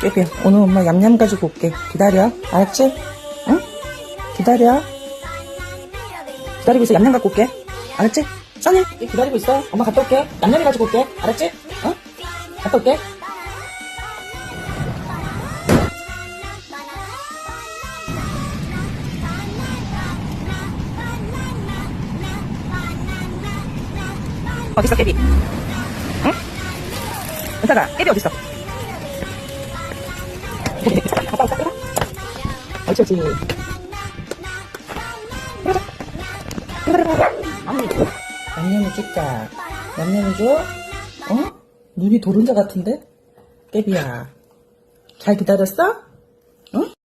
깨비야, 오늘 엄마 얌얌 가지고 올게. 기다려. 알았지? 응? 기다려. 기다리고 있어. 얌얌 갖고 올게. 알았지? 써니? 기다리고 있어. 엄마 갔다 올게. 얌얌이 가지고 올게. 알았지? 응? 갔다 올게. 어딨어, 깨비? 응? 은사가, 깨비 어딨어? 갔다 올까, 깨라? 옳지, 옳지. 얌얌이 찍자. 얌얌이 줘? 어? 눈이 도른자 같은데? 깨비야. 잘 기다렸어? 응?